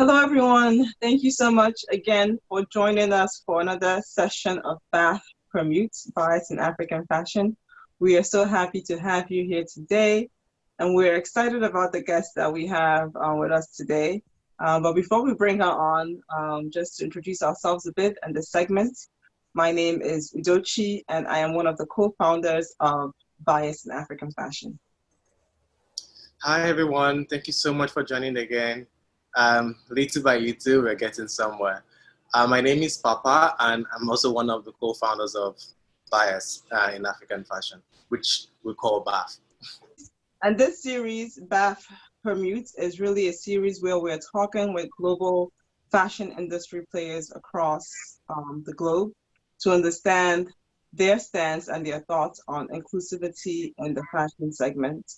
Hello, everyone. Thank you so much again for joining us for another session of Bath PERMUTE, Bias in African Fashion. We are so happy to have you here today, and we're excited about the guest that we have with us today. But before we bring her on, just to introduce ourselves a bit and the segment, my name is Udochi, and I am one of the co-founders of Bias in African Fashion. Hi, everyone. Thank you so much for joining again. Little by little, we're getting somewhere. My name is Papa, and I'm also one of the co-founders of Bias in African Fashion, which we call BAF. And this series, Bath PERMUTE, is really a series where we're talking with global fashion industry players across the globe to understand their stance and their thoughts on inclusivity in the fashion segment.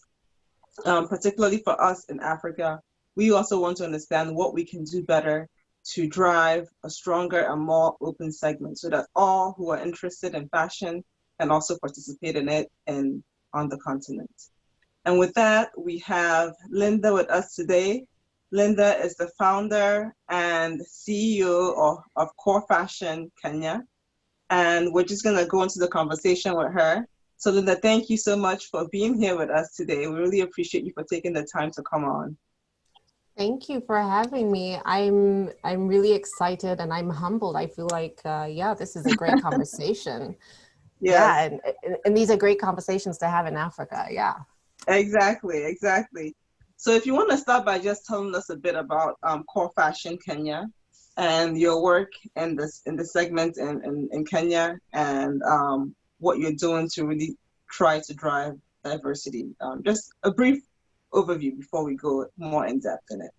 Particularly for us in Africa, we also want to understand what we can do better to drive a stronger and more open segment so that all who are interested in fashion can also participate in it on the continent. And with that, we have Linda with us today. Linda is the founder and CEO of Core Fashion Kenya. And we're just going to go into the conversation with her. So Linda, thank you so much for being here with us today. We really appreciate you for taking the time to come on. Thank you for having me. I'm really excited and I'm humbled. I feel like, this is a great conversation. Yes. Yeah, and these are great conversations to have in Africa, yeah. Exactly. So if you want to start by just telling us a bit about Core Fashion Kenya and your work in the segment in Kenya and what you're doing to really try to drive diversity. Just a brief overview before we go more in depth in it.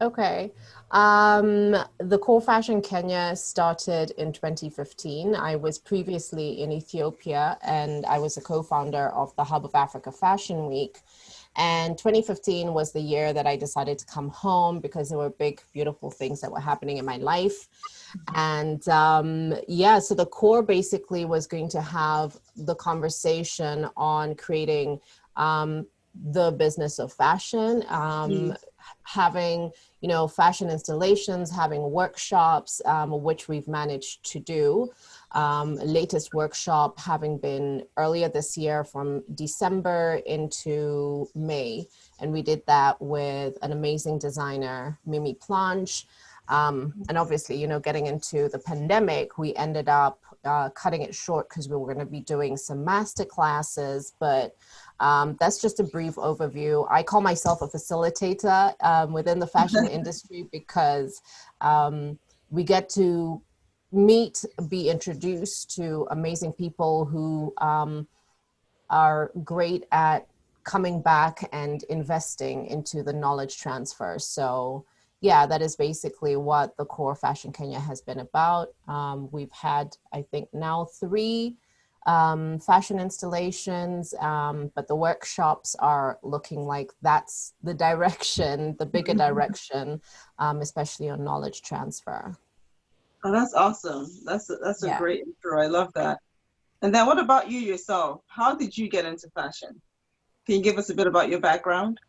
Okay. The Core Fashion Kenya started in 2015. I was previously in Ethiopia and I was a co-founder of the Hub of Africa Fashion Week. And 2015 was the year that I decided to come home because there were big, beautiful things that were happening in my life. And so the core basically was going to have the conversation on creating the business of fashion, having, fashion installations, having workshops, which we've managed to do. Latest workshop having been earlier this year from December into May. And we did that with an amazing designer, Mimi Planche. And obviously, getting into the pandemic, we ended up cutting it short because we were going to be doing some master classes, but that's just a brief overview. I call myself a facilitator within the fashion industry because we get to be introduced to amazing people who are great at coming back and investing into the knowledge transfer. So yeah, that is basically what the Core Fashion Kenya has been about. We've had, I think now 3 fashion installations, but the workshops are looking like that's the direction, the bigger direction, especially on knowledge transfer. Oh, that's awesome. That's a great intro. I love that. And then what about you yourself? How did you get into fashion? Can you give us a bit about your background?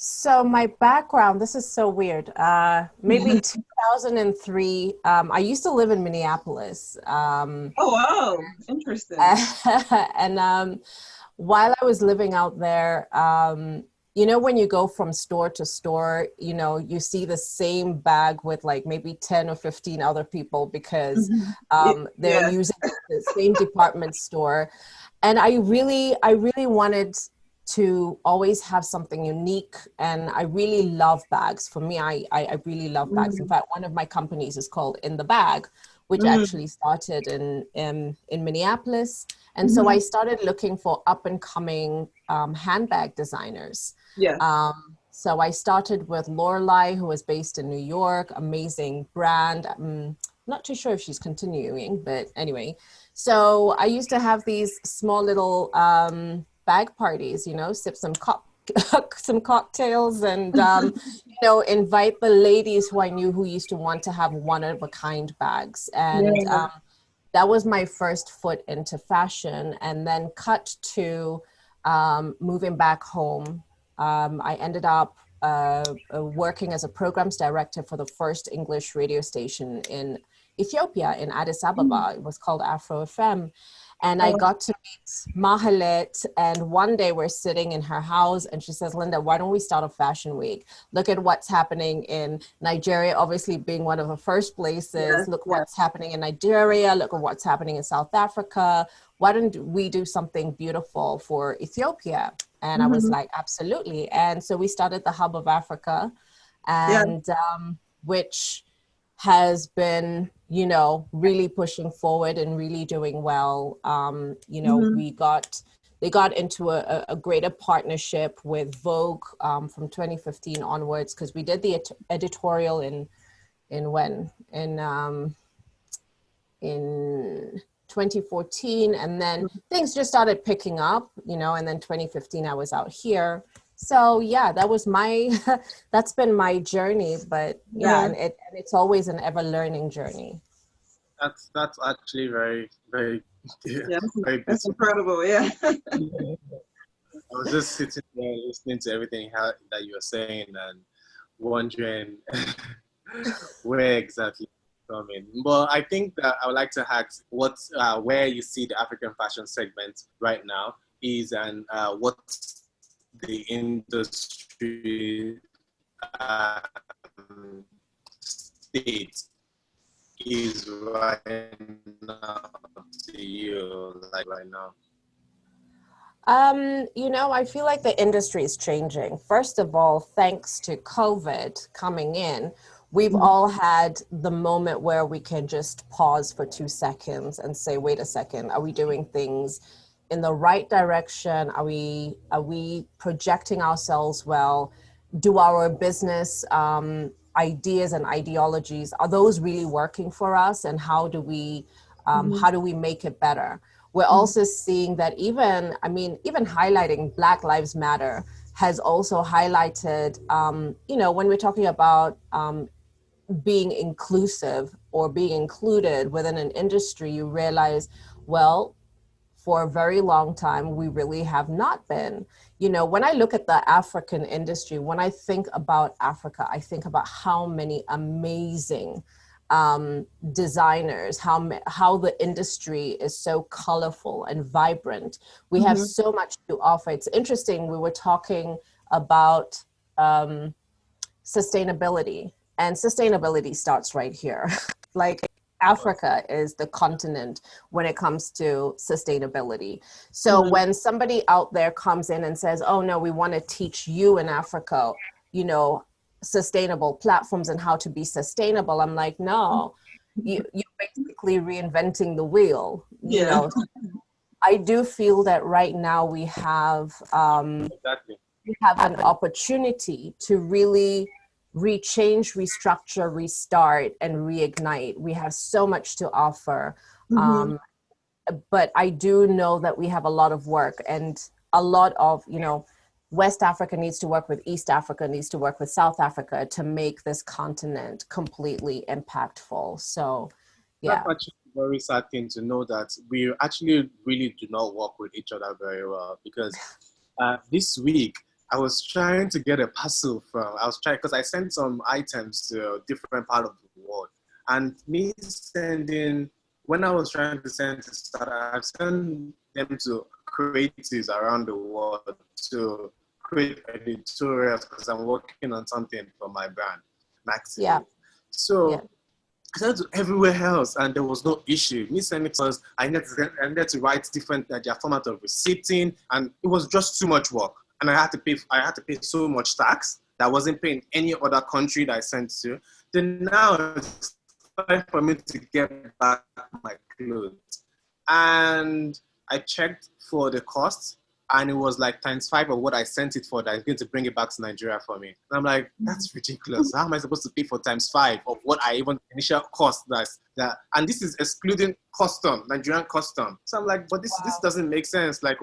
So my background, this is so weird. Maybe 2003, I used to live in Minneapolis. Oh, wow. Interesting. And while I was living out there, when you go from store to store, you see the same bag with like maybe 10 or 15 other people because they're using the same department store. And I really wanted to always have something unique. And I really love bags. For me, I really love bags. In fact, one of my companies is called In the Bag, which actually started in Minneapolis. And so I started looking for up and coming handbag designers. Yes. So I started with Lorelei, who was based in New York, amazing brand. Not too sure if she's continuing, but anyway. So I used to have these small little bag parties, sip some cocktails and, invite the ladies who I knew who used to want to have one-of-a-kind bags. And that was my first foot into fashion. And then cut to moving back home. I ended up working as a programs director for the first English radio station in Ethiopia, in Addis Ababa. It was called Afro FM. And I got to meet Mahalet, and one day we're sitting in her house and she says, Linda, why don't we start a fashion week? Look at what's happening in Nigeria, obviously being one of the first places. Look what's happening in Nigeria. Look at what's happening in South Africa. Why don't we do something beautiful for Ethiopia? And I was like, absolutely. And so we started the Hub of Africa, and which has been, you know, really pushing forward and really doing well. You know, they got into a greater partnership with Vogue from 2015 onwards, because we did the editorial in 2014, and then things just started picking up, you know, and then 2015 I was out here. So yeah, that was that's been my journey, but yeah, and it's always an ever learning journey. That's actually very very that's incredible. Yeah. I was just sitting there listening to everything that you were saying and wondering where exactly it's coming. But I think that I would like to ask where you see the African fashion segment right now is, and what's the industry state is right now to you, like right now? You know, I feel like the industry is changing. First of all, thanks to COVID coming in, we've all had the moment where we can just pause for 2 seconds and say, wait a second, are we doing things in the right direction? Are we projecting ourselves well? Do our business ideas and ideologies, are those really working for us? And how do we make it better? We're also seeing that even highlighting Black Lives Matter has also highlighted, you know, when we're talking about being inclusive or being included within an industry, you realize, well, for a very long time, we really have not been. You know, when I look at the African industry, when I think about Africa, I think about how many amazing designers, how the industry is so colorful and vibrant. We have so much to offer. It's interesting, we were talking about sustainability, and sustainability starts right here. Like, Africa is the continent when it comes to sustainability. So when somebody out there comes in and says, oh no, we want to teach you in Africa, you know, sustainable platforms and how to be sustainable, I'm like, no, you're basically reinventing the wheel. You know, I do feel that right now we have an opportunity to really rechange, restructure, restart, and reignite. We have so much to offer. But I do know that we have a lot of work, and a lot of, you know, West Africa needs to work with East Africa, needs to work with South Africa to make this continent completely impactful. So, yeah. That's actually a very sad thing to know, that we actually really do not work with each other very well, because this week, I was trying to get a parcel because I sent some items to a different part of the world. And when I was trying to send to Startup, I've sent them to creatives around the world to create editorials, because I'm working on something for my brand, Maxi. Yeah. So I sent to everywhere else, and there was no issue. Me sending it was, I needed to write different their format of receipting, and it was just too much work. And I had to pay so much tax that I wasn't paying any other country that I sent to. Then now it's time for me to get back my clothes. And I checked for the cost, and it was like ×5 of what I sent it for, that is going to bring it back to Nigeria for me. And I'm like, that's ridiculous. How am I supposed to pay for ×5 of what initial cost that? And this is excluding Nigerian custom. So I'm like, but this doesn't make sense. Like,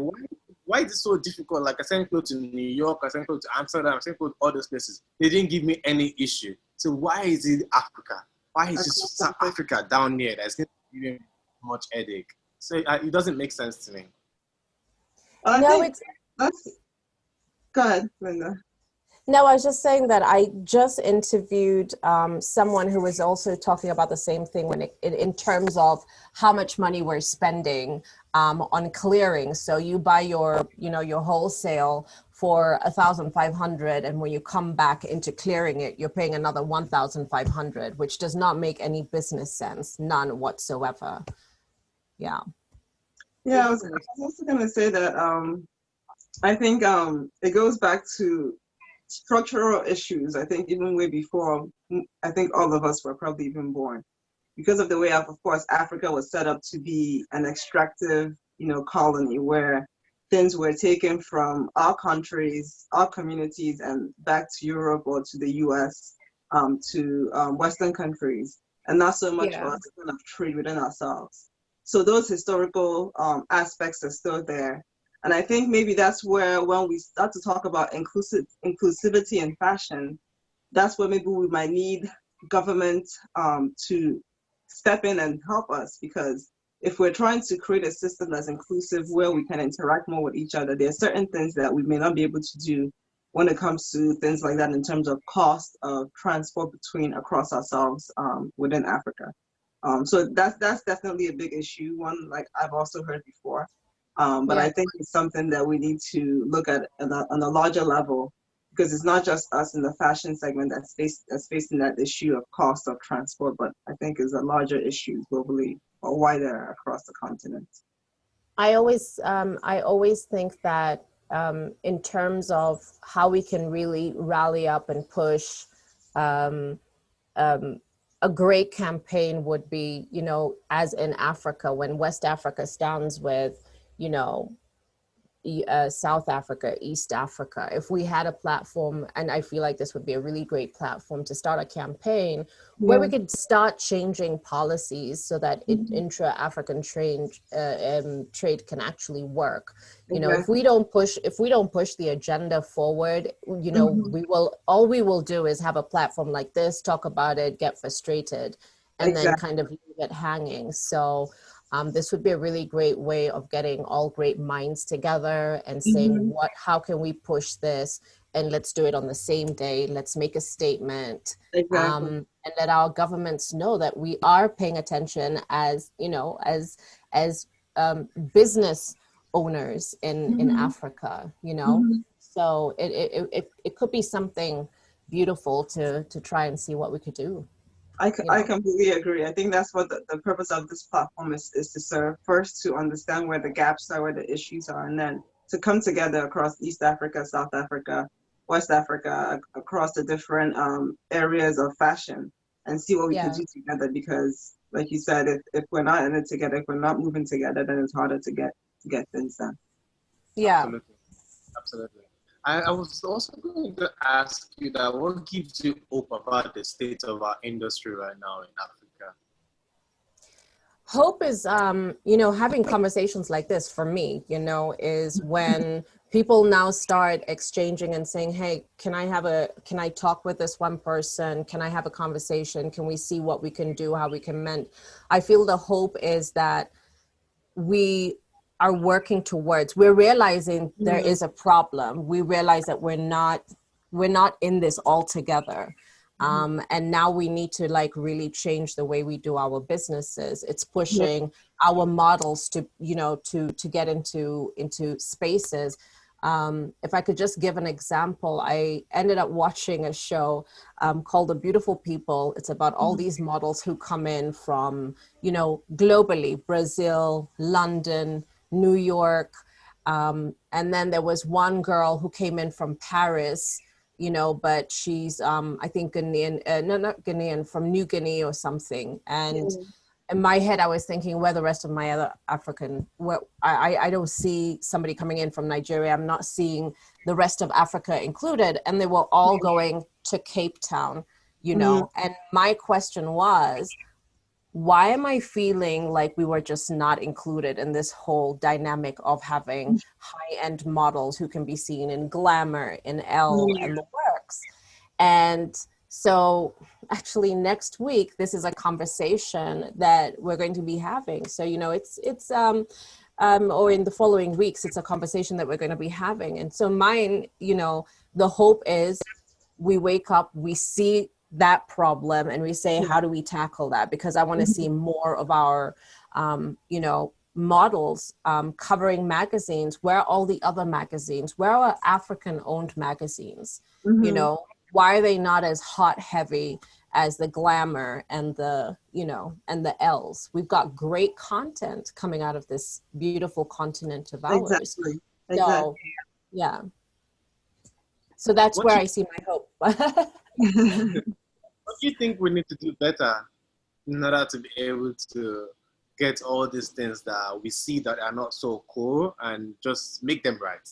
why is it so difficult? Like, I sent clothes to New York, I sent clothes to Amsterdam, I sent clothes to all those places. They didn't give me any issue. So why is it Africa? Why is it South Africa down here that's going to give me much headache? So it doesn't make sense to me. Go ahead, Linda. No, I was just saying that I just interviewed someone who was also talking about the same thing when in terms of how much money we're spending on clearing. So you buy your wholesale for 1,500, and when you come back into clearing it, you're paying another 1,500, which does not make any business sense, none whatsoever. Yeah. Yeah, I was also going to say that I think it goes back to structural issues. I think even way before, I think all of us were probably even born, because of the way, of course, Africa was set up to be an extractive, colony where things were taken from our countries, our communities, and back to Europe or to the US, to Western countries, and not so much for us to kind of trade within ourselves. So those historical aspects are still there. And I think maybe that's where, when we start to talk about inclusivity in fashion, that's where maybe we might need government to step in and help us, because if we're trying to create a system that's inclusive where we can interact more with each other, there are certain things that we may not be able to do when it comes to things like that in terms of cost of transport across ourselves within Africa. So that's definitely a big issue, one like I've also heard before. But I think it's something that we need to look at on a larger level, because it's not just us in the fashion segment that's facing that issue of cost of transport, but I think is a larger issue globally or wider across the continent. I always think that in terms of how we can really rally up and push, a great campaign would be, as in Africa, when West Africa stands with, South Africa, East Africa. If we had a platform, and I feel like this would be a really great platform to start a campaign where we could start changing policies so that intra-African trade can actually work. If we don't push the agenda forward, all we will do is have a platform like this, talk about it, get frustrated, and then kind of leave it hanging. So this would be a really great way of getting all great minds together and saying, how can we push this? And let's do it on the same day. Let's make a statement, and let our governments know that we are paying attention as business owners in Africa, So it could be something beautiful to try and see what we could do. I completely agree. I think that's what the purpose of this platform is to serve. First, to understand where the gaps are, where the issues are, and then to come together across East Africa, South Africa, West Africa, across the different areas of fashion, and see what we can do together. Because, like you said, if we're not in it together, if we're not moving together, then it's harder to get things done. Yeah. Absolutely. I was also going to ask you that what gives you hope about the state of our industry right now in Africa? Hope is, having conversations like this for me, is when people now start exchanging and saying, hey, can I talk with this one person? Can I have a conversation? Can we see what we can do, how we can mend? I feel the hope is that we are working towards, we're realizing there is a problem. We realize that we're not in this all together. And now we need to really change the way we do our businesses. It's pushing our models to get into spaces. If I could just give an example, I ended up watching a show called The Beautiful People. It's about all these models who come in from, globally, Brazil, London, New York. And then there was one girl who came in from Paris, but she's, I think Ghanaian, not Ghanaian, from New Guinea or something. And in my head, I was thinking, where the rest of my other African, I don't see somebody coming in from Nigeria. I'm not seeing the rest of Africa included. And they were all going to Cape Town, And my question was, why am I feeling like we were just not included in this whole dynamic of having high-end models who can be seen in Glamour, in Elle, and the works? And so actually next week, this is a conversation that we're going to be having. So, or in the following weeks, it's a conversation that we're going to be having. And so mine, you know, the hope is we wake up, we see that problem and we say, how do we tackle that? Because I want to see more of our, you know, models covering magazines. Where are all the other magazines? Where are African owned magazines? You know, why are they not as hot heavy as the Glamour and the, you know, and the L's? We've got great content coming out of this beautiful continent of ours. Exactly. So, yeah. So that's where I see my hope. What do you think we need to do better in order to be able to get all these things that we see that are not so cool and just make them right?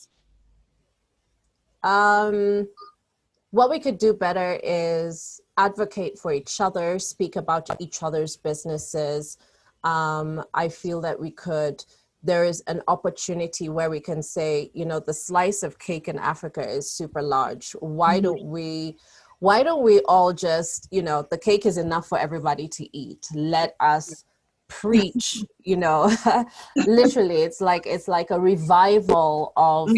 What we could do better is advocate for each other, speak about each other's businesses. I feel that there is an opportunity where we can say, you know, the slice of cake in Africa is super large. Why don't we all just, you know, the cake is enough for everybody to eat. Let us preach, you know, literally it's like a revival of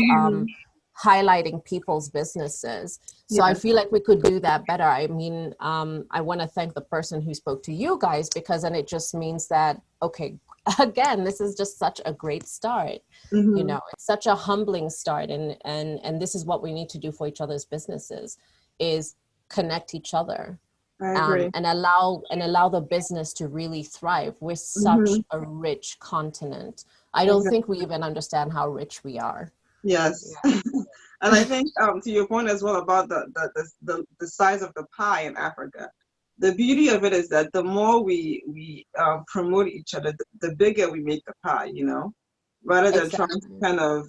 highlighting people's businesses. So I feel like we could do that better. I mean, I want to thank the person who spoke to you guys, because then it just means that, okay, again, this is just such a great start. You know, it's such a humbling start. And this is what we need to do for each other's businesses, is connect each other. And allow the business to really thrive. We're such a rich continent. I don't think we even understand how rich we are. Yes. Yeah. And I think to your point as well about the size of the pie in Africa, the beauty of it is that the more we promote each other, the bigger we make the pie, you know, rather than trying to kind of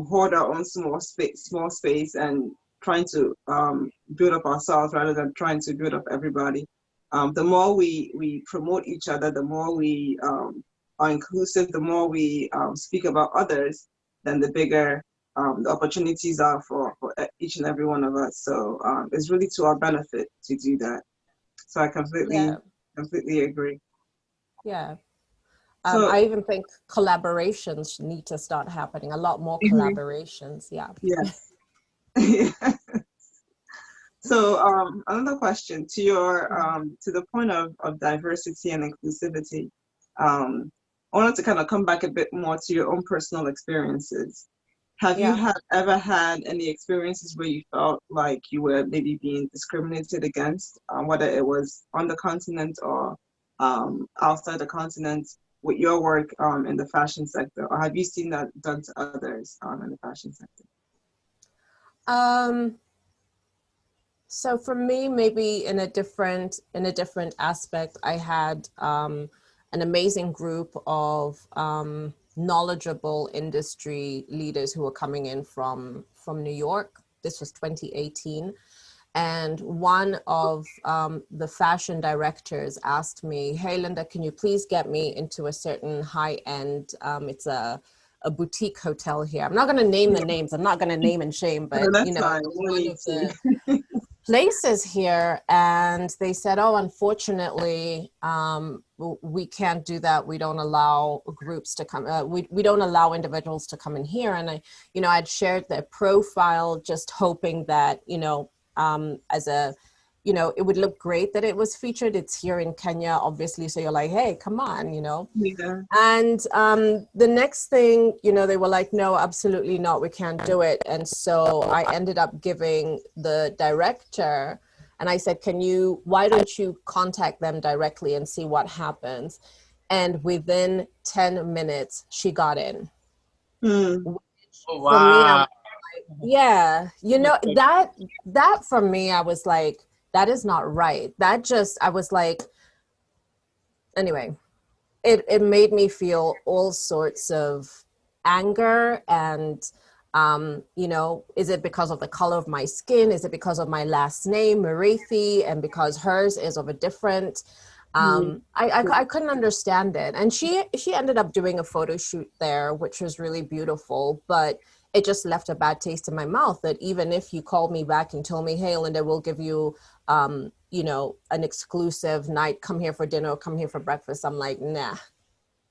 hoard our own small space and trying to build up ourselves rather than trying to build up everybody. The more we promote each other, the more we are inclusive, the more we speak about others, then the bigger the opportunities are for each and every one of us. So it's really to our benefit to do that. So I completely agree. Yeah. So, I even think collaborations need to start happening. A lot more collaborations. Yeah. Yes. So another question to your to the point of diversity and inclusivity. I wanted to kind of come back a bit more to your own personal experiences. Have you ever had any experiences where you felt like you were maybe being discriminated against, whether it was on the continent or outside the continent, with your work in the fashion sector? Or have you seen that done to others in the fashion sector? So for me, maybe in a different aspect, I had an amazing group of knowledgeable industry leaders who were coming in from New York. This was 2018. And one of the fashion directors asked me, hey, Linda, can you please get me into a certain high-end, it's a boutique hotel here. I'm not going to name the names. I'm not going to name and shame, but you know, one of the places here. And they said, oh, unfortunately, we can't do that. We don't allow groups to come. We don't allow individuals to come in here. And I'd shared their profile, just hoping that, as a, it would look great that it was featured. It's here in Kenya, obviously. So you're like, hey, come on, Yeah. And the next thing, they were like, no, absolutely not. We can't do it. And so I ended up giving the director, and I said, why don't you contact them directly and see what happens? And within 10 minutes, she got in. Oh, wow. For me, I'm like, yeah, that for me, I was like, that is not right. I was like, anyway, it made me feel all sorts of anger and, is it because of the color of my skin? Is it because of my last name, Murithi, and because hers is of a different, I couldn't understand it. And she ended up doing a photo shoot there, which was really beautiful, but it just left a bad taste in my mouth that even if you called me back and told me, hey, Linda, we'll give you, an exclusive night, come here for dinner, or come here for breakfast. I'm like, nah,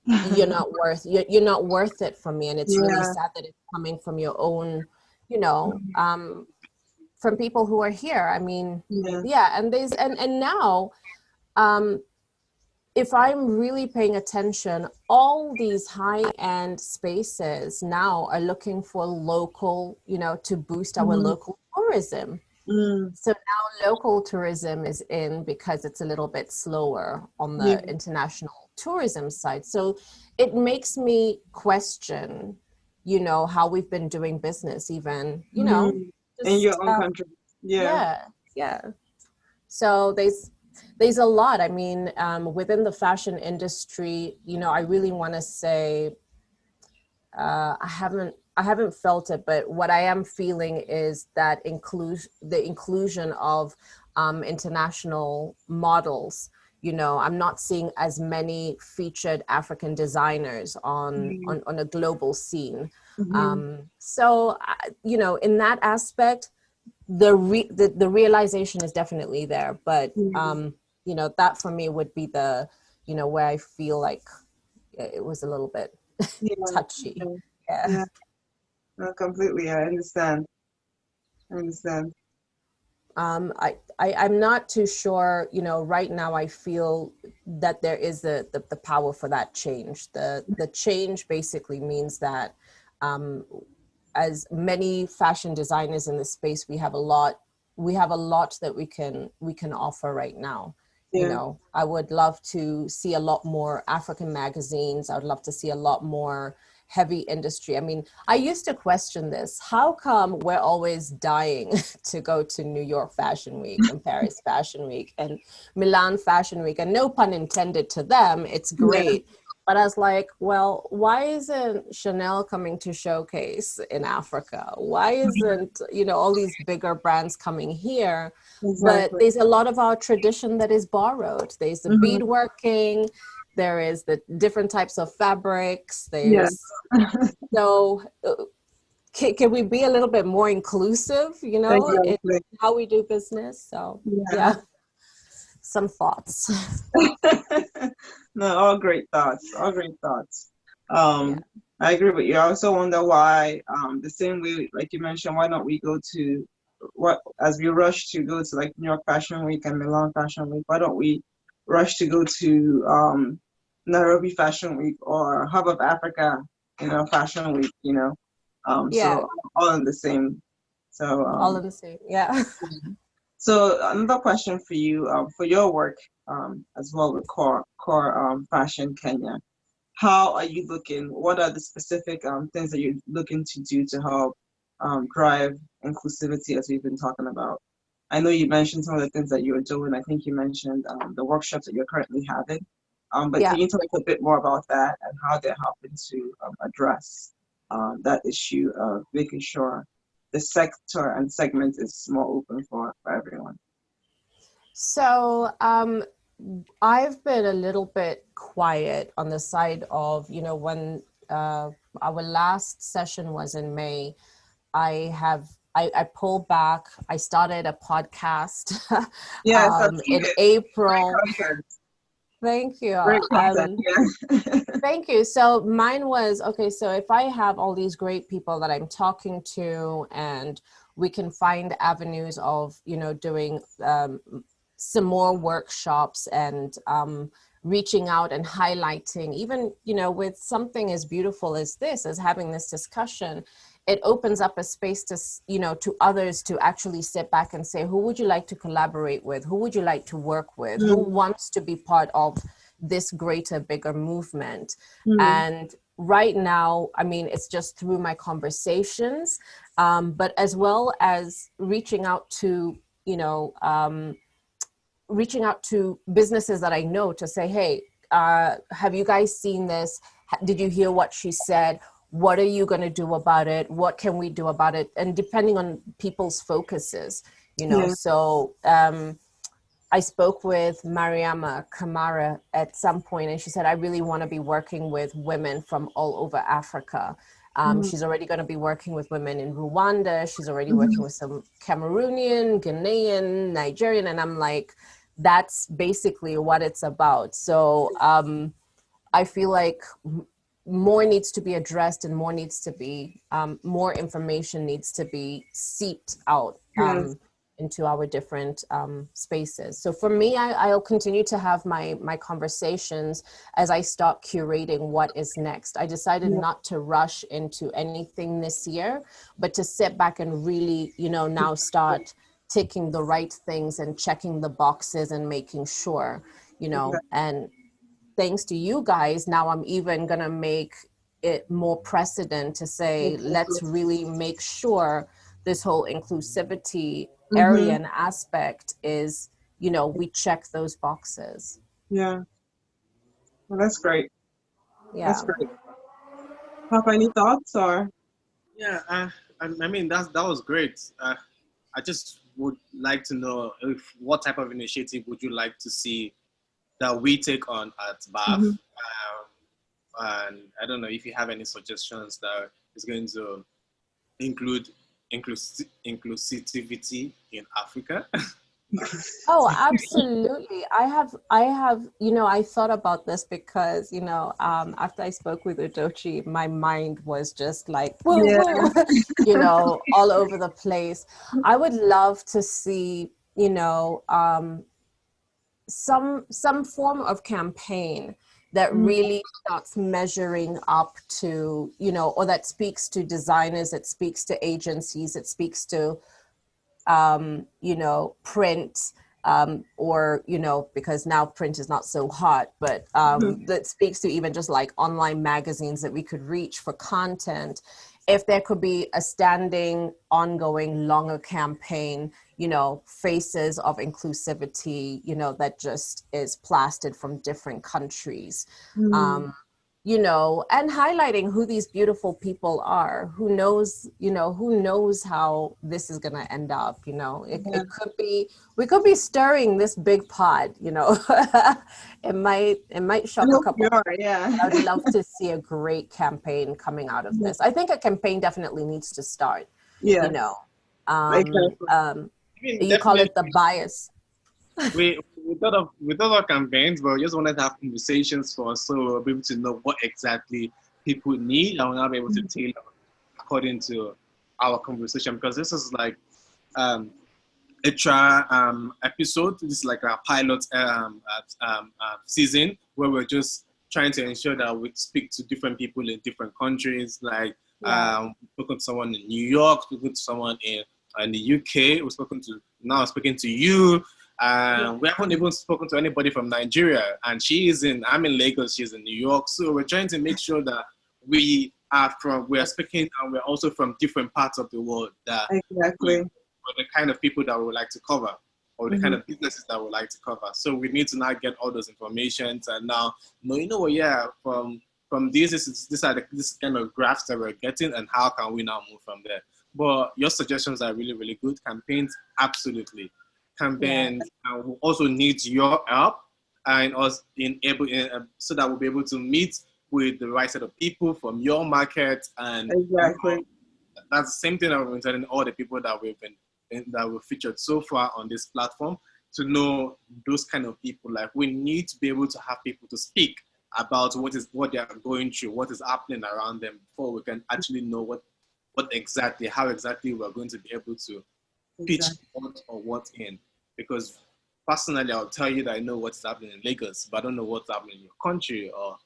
you're not worth you're not worth it for me. And it's really Yeah. sad that it's coming from your own, you know, from people who are here. I mean, Yeah. yeah, and there's and now, if I'm really paying attention, all these high-end spaces now are looking for local, you know, to boost our local tourism. Mm. So now local tourism is in because it's a little bit slower on Yeah. the international tourism side. So it makes me question, you know, how we've been doing business, even, you know, In just your own country. Yeah. yeah, yeah. So there's a lot. I mean, within the fashion industry, you know, I really want to say, I haven't felt it, but what I am feeling is that the inclusion of international models. You know, I'm not seeing as many featured African designers on a global scene. So, you know, in that aspect, the realization is definitely there, but you know, that for me would be the, you know, where I feel like it was a little bit Yeah. touchy. Yeah. Yeah. Yeah. No, completely. I understand. I understand. I'm not too sure, you know, right now I feel that there is the power for that change. The change basically means that as many fashion designers in the space, we have a lot that we can offer right now. You Yeah. know, I would love to see a lot more African magazines. I would love to see a lot more heavy industry. I mean, I used to question this. How come we're always dying to go to New York Fashion Week and Paris Fashion Week and Milan Fashion Week? And no pun intended to them, it's Yeah. great. But I was like, well, why isn't Chanel coming to showcase in Africa? Why isn't, you know, all these bigger brands coming here? But Exactly. there's a lot of our tradition that is borrowed. There's the beadworking, there is the different types of fabrics. Yeah. There's so can we be a little bit more inclusive, you know, in Exactly. how we do business? So Yeah. yeah, some thoughts. No, all great thoughts. All great thoughts. Yeah. I agree with you. I also wonder why, the same way, like you mentioned, why don't we go to what as we rush to go to like New York Fashion Week and Milan Fashion Week, why don't we rush to go to Nairobi Fashion Week or Hub of Africa, Fashion Week, Yeah, so all in the same. So all in the same. Yeah. so another question for you, for your work as well with Core Fashion Kenya. How are you looking? What are the specific things that you're looking to do to help drive inclusivity as we've been talking about? I know you mentioned some of the things that you're doing. I think you mentioned the workshops that you're currently having. But Yeah. can you talk a bit more about that and how they're helping to address that issue of making sure the sector and segment is more open for everyone? So I've been a little bit quiet on the side of, you know, when our last session was in May, I pulled back. I started a podcast Yes, I've seen in it. Great April. content. Thank you. Great content. Yeah. Thank you. So mine was, okay, so if I have all these great people that I'm talking to and we can find avenues of, you know, doing some more workshops and reaching out and highlighting, even, you know, with something as beautiful as this, as having this discussion, it opens up a space to, you know, to others to actually sit back and say, who would you like to collaborate with? Who would you like to work with? Who wants to be part of this greater, bigger movement? And right now, I mean, it's just through my conversations, but as well as reaching out to, you know, reaching out to businesses that I know to say, hey, have you guys seen this? Did you hear what she said? What are you going to do about it? What can we do about it? And depending on people's focuses, you know, Yeah. so I spoke with Mariama Kamara at some point, and she said, I really want to be working with women from all over Africa. She's already going to be working with women in Rwanda. She's already working with some Cameroonian, Ghanaian, Nigerian. And I'm like, that's basically what it's about. So I feel like more needs to be addressed and more needs to be, more information needs to be seeped out Yes. into our different spaces. So for me, I'll continue to have my conversations as I start curating what is next. I decided not to rush into anything this year, but to sit back and really, now start ticking the right things and checking the boxes and making sure, and thanks to you guys, now I'm even gonna make it more precedent to say, let's really make sure this whole inclusivity area and aspect is, we check those boxes. Yeah. Well, that's great. That's Yeah. great. Papa, any thoughts or? Yeah, I mean that was great. I just would like to know if what type of initiative would you like to see that we take on at BAF, and I don't know if you have any suggestions that is going to include inclusivity in Africa. Oh, absolutely. I have, I thought about this because, after I spoke with Udochi, my mind was just like, woo, Yeah. woo, all over the place. I would love to see, some form of campaign that really starts measuring up to, or that speaks to designers, it speaks to agencies, it speaks to print, or, because now print is not so hot, but that speaks to even just like online magazines that we could reach for content. If there could be a standing, ongoing, longer campaign, faces of inclusivity, that just is plastered from different countries. And highlighting who these beautiful people are, who knows how this is going to end up, it could be, we could be stirring this big pot, it might shock a couple. Yeah. I would love to see a great campaign coming out of this. I think a campaigin definitely needs to start, Yeah. You call it the bias. We thought of campaigns, but we just wanted to have conversations for us, so we'll be able to know what exactly people need, and we'll be able to tailor according to our conversation. Because this is like a trial episode. This is like a pilot season where we're just trying to ensure that we speak to different people in different countries. Like we spoken to someone in New York, spoken to someone in the UK. Now speaking to you. We haven't even spoken to anybody from Nigeria, and I'm in Lagos, she's in New York. So we're trying to make sure that we are speaking, and we're also from different parts of the world. That exactly. We're the kind of people that we would like to cover, or the kind of businesses that we would like to cover. So we need to now get all those information, and now, from these kind of graphs that we're getting, and how can we now move from there? But your suggestions are really, really good. Campaigns, absolutely. Campaigns will also need your help and us so that we'll be able to meet with the right set of people from your market. And exactly, that's the same thing that we've been telling all the people that we've featured so far on this platform, to know those kind of people. Like, we need to be able to have people to speak about what they are going through, what is happening around them, before we can actually know how exactly we're going to be able to pitch what in. Because personally, I'll tell you that I know what's happening in Lagos, but I don't know what's happening in your country. So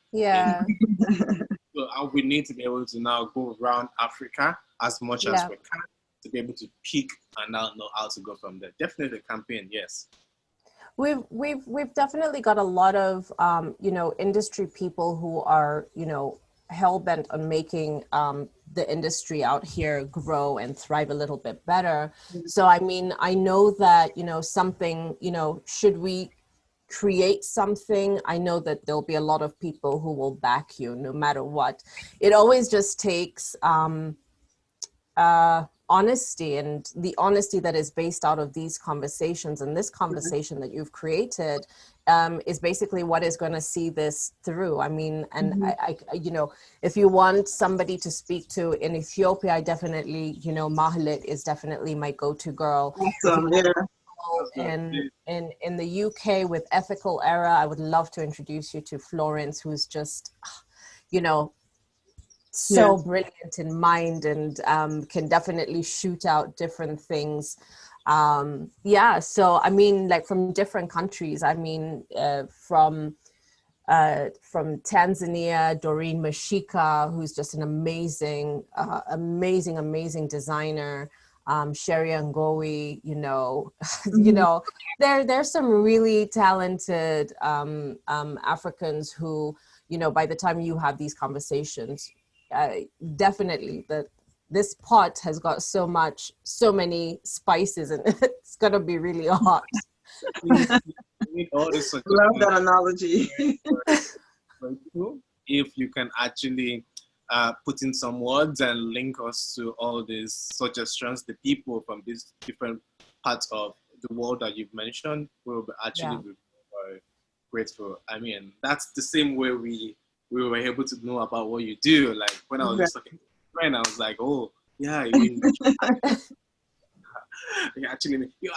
we need to be able to now go around Africa as much as we can, to be able to pick and now know how to go from there. Definitely a campaign, yes. We've definitely got a lot of industry people who are hell-bent on making the industry out here grow and thrive a little bit better. So I mean, I know that something, should we create something, I know that there'll be a lot of people who will back you no matter what. It always just takes honesty, and the honesty that is based out of these conversations, and this conversation that you've created is basically what is going to see this through. I mean, and I if you want somebody to speak to in Ethiopia, I definitely, Mahalit is definitely my go-to girl. Awesome. in the UK with Ethical Era. I would love to introduce you to Florence, who's just, you know, so brilliant in mind and can definitely shoot out different things. Yeah, so I mean, like from different countries. I mean, from Tanzania, Doreen Mashika, who's just an amazing designer. Sherry Ngowi, you know, you know, there's some really talented Africans who, you know, by the time you have these conversations, definitely this pot has got so many spices and it's gonna be really hot. All this Love that analogy. If you can actually put in some words and link us to all these suggestions, the people from these different parts of the world that you've mentioned, will be actually be very grateful. I mean, that's the same way we were able to know about what you do. Like when I was just talking to a friend, I was like, oh yeah, you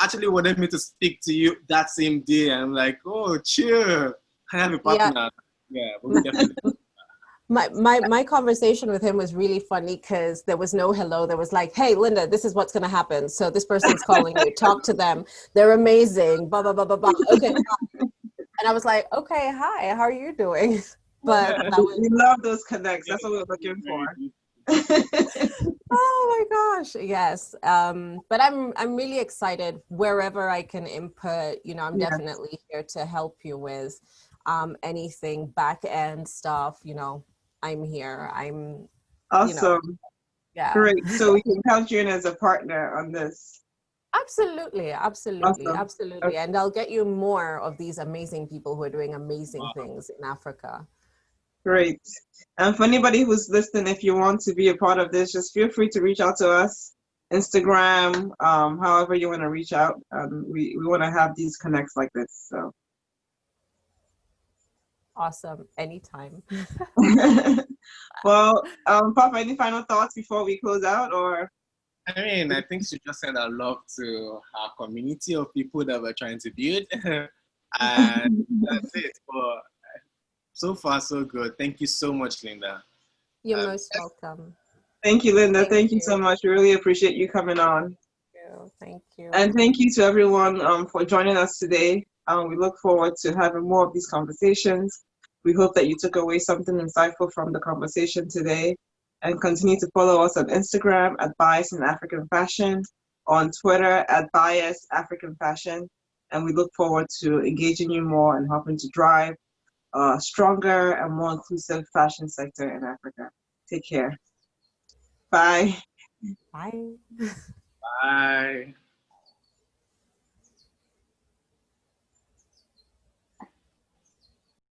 actually wanted me to speak to you that same day. I'm like, oh, chill. I have a partner. Yeah, but we definitely. My conversation with him was really funny because there was no hello. There was like, hey, Linda, this is what's going to happen. So this person's calling you. Talk to them. They're amazing. Blah, blah, blah, blah, blah. Okay. And I was like, okay, hi, how are you doing? But we love those connects. That's what we're looking for. Oh my gosh, yes. But I'm really excited wherever I can input. You know, I'm definitely here to help you with anything back end stuff. You know, I'm here. I'm awesome. You know, yeah. Great. So we can count you in as a partner on this. Absolutely. Awesome. Okay. And I'll get you more of these amazing people who are doing amazing things in Africa. Great. And for anybody who's listening, if you want to be a part of this, just feel free to reach out to us, Instagram, however you want to reach out. We want to have these connects like this. So awesome. Anytime. Well, Papa, any final thoughts before we close out, or? I mean, I think she just said a lot to our community of people that we're trying to build. And that's it. But so far, so good. Thank you so much, Linda. You're most welcome. Thank you, Linda. Thank you so much. We really appreciate you coming on. Thank you. And thank you to everyone for joining us today. We look forward to having more of these conversations. We hope that you took away something insightful from the conversation today. And continue to follow us on Instagram at Bias in African Fashion, on Twitter at Bias African Fashion. And we look forward to engaging you more and helping to drive a stronger and more inclusive fashion sector in Africa. Take care. Bye. Bye. Bye.